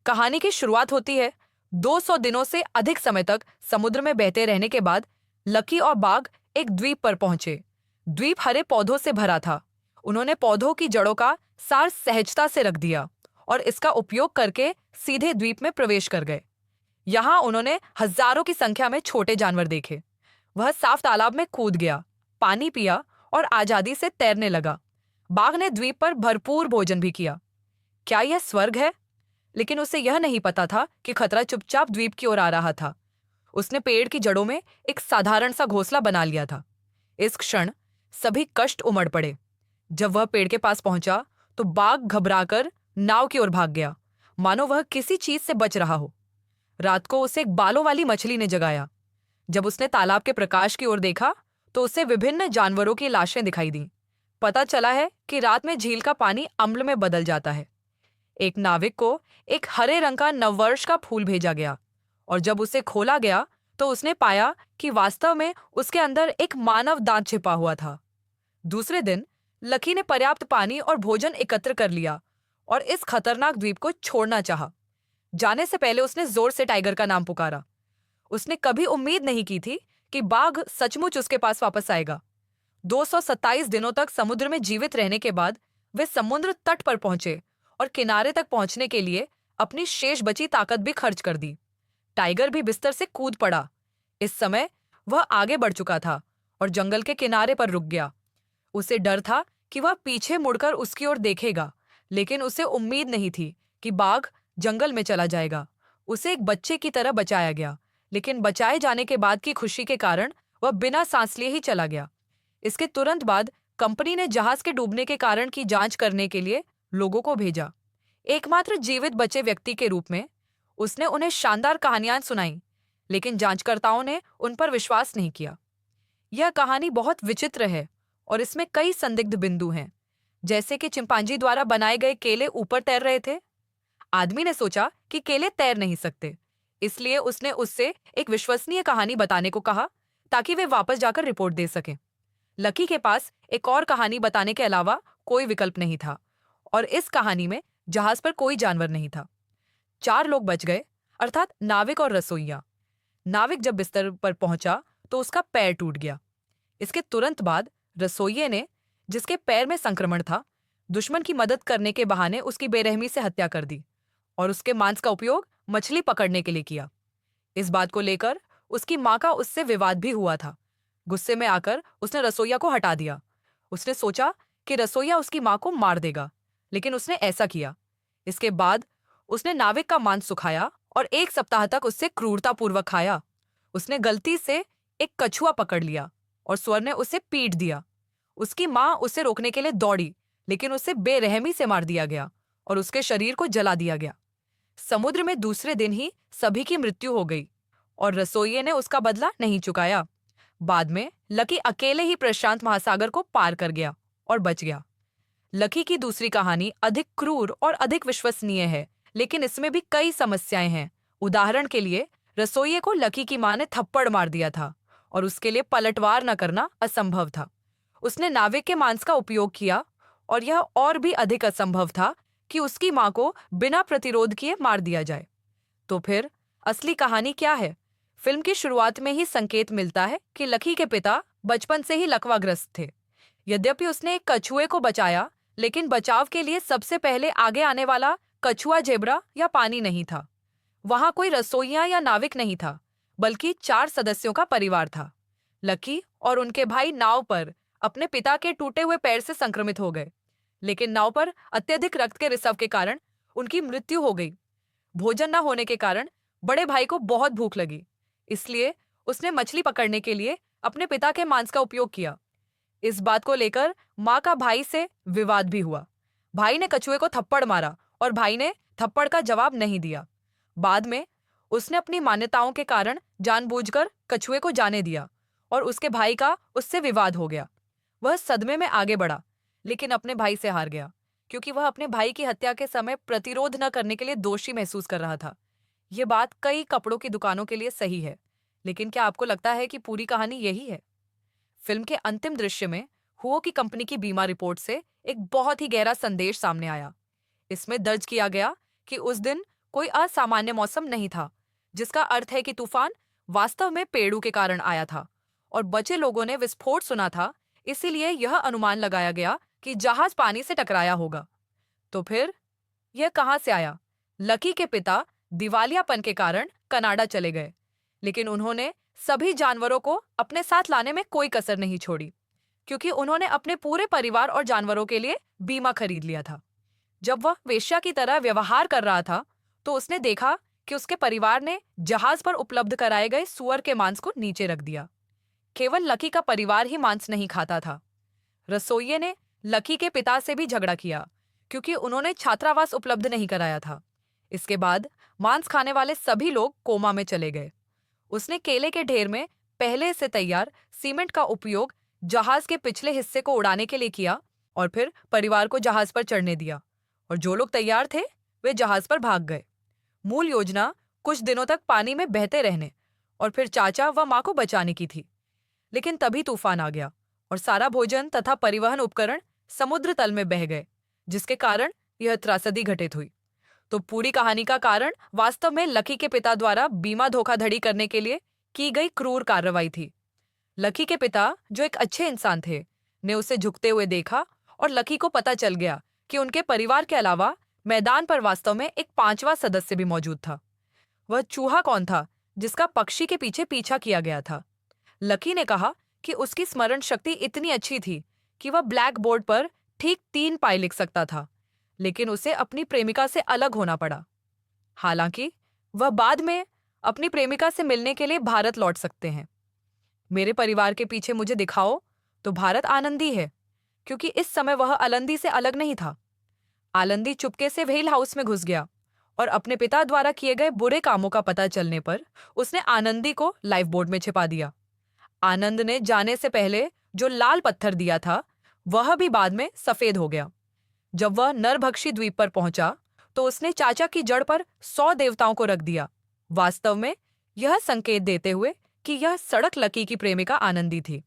कहानी की शुरुआत होती है 200 दिनों से अधिक समय तक समुद्र में बहते रहने के बाद लकी और बाघ एक द्वीप पर पहुंचे। द्वीप हरे पौधों से भरा था। उन्होंने पौधों की जड़ों का सार सहजता से रख दिया और इसका उपयोग करके सीधे द्वीप में प्रवेश कर गए। यहाँ उन्होंने हजारों की संख्या में छोटे जानवर देखे। वह साफ तालाब में कूद गया, पानी पिया और आजादी से तैरने लगा। बाघ ने द्वीप पर भरपूर भोजन भी किया। क्या यह स्वर्ग है? लेकिन उसे यह नहीं पता था कि खतरा चुपचाप द्वीप की ओर आ रहा था। उसने पेड़ की जड़ों में एक साधारण सा घोंसला बना लिया था। इस क्षण सभी कष्ट उमड़ पड़े। जब वह पेड़ के पास पहुंचा तो बाघ घबराकर नाव की ओर भाग गया, मानो वह किसी चीज से बच रहा हो। रात को उसे एक बालों वाली मछली ने जगाया। जब उसने तालाब के प्रकाश की ओर देखा तो उसे विभिन्न जानवरों की लाशें दिखाई दी। पता चला है कि रात में झील का पानी अम्ल में बदल जाता है। एक नाविक को एक हरे रंग का नववर्ष का फूल भेजा गया और जब उसे खोला गया तो उसने पाया कि वास्तव में उसके अंदर एक मानव दांत छिपा हुआ था। दूसरे दिन लकी ने पर्याप्त पानी और भोजन एकत्र कर लिया और इस खतरनाक द्वीप को छोड़ना चाहा। जाने से पहले उसने जोर से टाइगर का नाम पुकारा। उसने कभी उम्मीद नहीं की थी कि बाघ सचमुच उसके पास वापस आएगा। 227 दिनों तक समुद्र में जीवित रहने के बाद वे समुद्र तट पर पहुंचे और किनारे तक पहुंचने के लिए अपनी शेष बची ताकत भी खर्च कर दी। टाइगर भी बिस्तर से कूद पड़ा। इस समय वह आगे बढ़ चुका था और जंगल के किनारे पर रुक गया। उसे डर था कि वह पीछे मुड़कर उसकी ओर देखेगा, लेकिन उसे उम्मीद नहीं थी कि बाघ जंगल में चला जाएगा। उसे एक बच्चे की तरह बचाया गया, लेकिन बचाए जाने के बाद की खुशी के कारण वह बिना सांस लिए ही चला गया। इसके तुरंत बाद कंपनी ने जहाज के डूबने के कारण की जांच करने के लिए लोगों को भेजा। एकमात्र जीवित बचे व्यक्ति के रूप में उसने उन्हें शानदार कहानियां सुनाई, लेकिन जांचकर्ताओं ने उन पर विश्वास नहीं किया। यह कहानी बहुत विचित्र है और इसमें कई संदिग्ध बिंदु हैं, जैसे कि चिंपांजी द्वारा बनाए गए केले ऊपर तैर रहे थे। आदमी ने सोचा कि केले तैर नहीं सकते, इसलिए उसने उससे एक विश्वसनीय कहानी बताने को कहा ताकि वे वापस जाकर रिपोर्ट दे सकें। लकी के पास एक और कहानी बताने के अलावा कोई विकल्प नहीं था और इस कहानी में जहाज पर कोई जानवर नहीं था। 4 लोग बच गए, अर्थात नाविक और रसोइया। नाविक जब बिस्तर पर पहुंचा तो उसका पैर टूट गया। इसके तुरंत बाद रसोइये ने, जिसके पैर में संक्रमण था, दुश्मन की मदद करने के बहाने उसकी बेरहमी से हत्या कर दी और उसके मांस का उपयोग मछली पकड़ने के लिए किया। इस बात को लेकर उसकी मां का उससे विवाद भी हुआ था। गुस्से में आकर उसने रसोइया को हटा दिया। उसने सोचा कि रसोइया उसकी मां को मार देगा, लेकिन उसने ऐसा किया। इसके बाद उसने नाविक का मांस सुखाया और 1 सप्ताह तक उससे क्रूरतापूर्वक खाया। उसने गलती से एक कछुआ पकड़ लिया और स्वर ने उसे पीट दिया। उसकी मां उसे रोकने के लिए दौड़ी, लेकिन उसे बेरहमी से मार दिया गया और उसके शरीर को जला दिया गया। समुद्र में दूसरे दिन ही सभी की मृत्यु हो गई और रसोइये ने उसका बदला नहीं चुकाया। बाद में लकी अकेले ही प्रशांत महासागर को पार कर गया और बच गया। लकी की दूसरी कहानी अधिक क्रूर और अधिक विश्वसनीय है, लेकिन इसमें भी कई समस्याएं हैं। उदाहरण के लिए, रसोइये को लकी की मां ने थप्पड़ मार दिया था और उसके लिए पलटवार न करना असंभव था। उसने नाविक के मांस का उपयोग किया और यह और भी अधिक असंभव था कि उसकी मां को बिना प्रतिरोध किए मार दिया जाए। तो फिर असली कहानी क्या है? फिल्म की शुरुआत में ही संकेत मिलता है कि लकी के पिता बचपन से ही लकवाग्रस्त थे। यद्यपि उसने एक कछुए को बचाया, लेकिन बचाव के लिए सबसे पहले आगे आने वाला कछुआ जेब्रा या पानी नहीं था। वहां कोई रसोइया या नाविक नहीं था, बल्कि 4 सदस्यों का परिवार था। लकी और उनके भाई नाव पर अपने पिता के टूटे हुए पैर से संक्रमित हो गए, लेकिन नाव पर अत्यधिक रक्त के रिसाव के कारण उनकी मृत्यु हो गई। भोजन न होने के कारण बड़े भाई को बहुत भूख लगी, इसलिए उसने मछली पकड़ने के लिए अपने पिता के मांस का उपयोग किया। इस बात को लेकर मां का भाई से विवाद भी हुआ। भाई ने कछुए को थप्पड़ मारा और भाई ने थप्पड़ का जवाब नहीं दिया। बाद में उसने अपनी मान्यताओं के कारण जानबूझकर कछुए को जाने दिया और उसके भाई का उससे विवाद हो गया। वह सदमे में आगे बढ़ा, लेकिन अपने भाई से हार गया, क्योंकि वह अपने भाई की हत्या के समय प्रतिरोध न करने के लिए दोषी महसूस कर रहा था। यह बात कई कपड़ों की दुकानों के लिए सही है, लेकिन क्या आपको लगता है कि पूरी कहानी यही है? फिल्म के अंतिम दृश्य में हुओ की कंपनी की बीमा रिपोर्ट से एक बहुत ही गहरा संदेश सामने आया। इसमें दर्ज किया गया कि उस दिन कोई असामान्य मौसम नहीं था, जिसका अर्थ है कि तूफान वास्तव में पेड़ों के कारण आया था और बचे लोगों ने विस्फोट सुना था, इसीलिए यह अनुमान लगाया गया कि जहाज पानी से टकराया होगा। तो फिर यह कहां से आया? लकी के पिता दिवालियापन के कारण कनाडा चले गए, लेकिन उन्होंने सभी जानवरों को अपने साथ लाने में कोई कसर नहीं छोड़ी, क्योंकि उन्होंने अपने पूरे परिवार और जानवरों के लिए बीमा खरीद लिया था। जब वह वेश्या की तरह व्यवहार कर रहा था, तो उसने देखा कि उसके परिवार ने जहाज पर उपलब्ध कराए गए सुअर के मांस को नीचे रख दिया। केवल लकी का परिवार ही मांस नहीं खाता था। रसोइये ने लकी के पिता से भी झगड़ा किया, क्योंकि उन्होंने छात्रावास उपलब्ध नहीं कराया था। इसके बाद मांस खाने वाले सभी लोग कोमा में चले गए। उसने केले के ढेर में पहले से तैयार सीमेंट का उपयोग जहाज के पिछले हिस्से को उड़ाने के लिए किया और फिर परिवार को जहाज पर चढ़ने दिया, और जो लोग तैयार थे वे जहाज पर भाग गए। मूल योजना कुछ दिनों तक पानी में बहते रहने और फिर चाचा व मां को बचाने की थी, लेकिन तभी तूफान आ गया और सारा भोजन तथा परिवहन उपकरण समुद्र तल में बह गए, जिसके कारण यह त्रासदी घटित हुई। तो पूरी कहानी का कारण वास्तव में लकी के पिता द्वारा बीमा धोखाधड़ी करने के लिए की गई क्रूर कार्रवाई थी। लकी के पिता, जो एक अच्छे इंसान थे, ने उसे झुकते हुए देखा और लकी को पता चल गया कि उनके परिवार के अलावा मैदान पर वास्तव में एक पांचवा सदस्य भी मौजूद था। वह चूहा कौन था जिसका पक्षी के पीछे पीछा किया गया था? लकी ने कहा कि उसकी स्मरण शक्ति इतनी अच्छी थी कि वह ब्लैक बोर्ड पर ठीक 3 पाई लिख सकता था, लेकिन उसे अपनी प्रेमिका से अलग होना पड़ा। हालांकि वह बाद में अपनी प्रेमिका से मिलने के लिए भारत लौट सकते हैं। मेरे परिवार के पीछे मुझे दिखाओ तो भारत आनंदी है, क्योंकि इस समय वह आलंदी से अलग नहीं था। आलंदी चुपके से व्हेल हाउस में घुस गया और अपने पिता द्वारा किए गए बुरे कामों का पता चलने पर उसने आनंदी को लाइफ बोट में छिपा दिया। आनंद ने जाने से पहले जो लाल पत्थर दिया था, वह भी बाद में सफेद हो गया। जब वह नरभक्षी द्वीप पर पहुंचा, तो उसने चाचा की जड़ पर 100 देवताओं को रख दिया, वास्तव में यह संकेत देते हुए कि यह सड़क लकी की प्रेमिका आनंदी थी।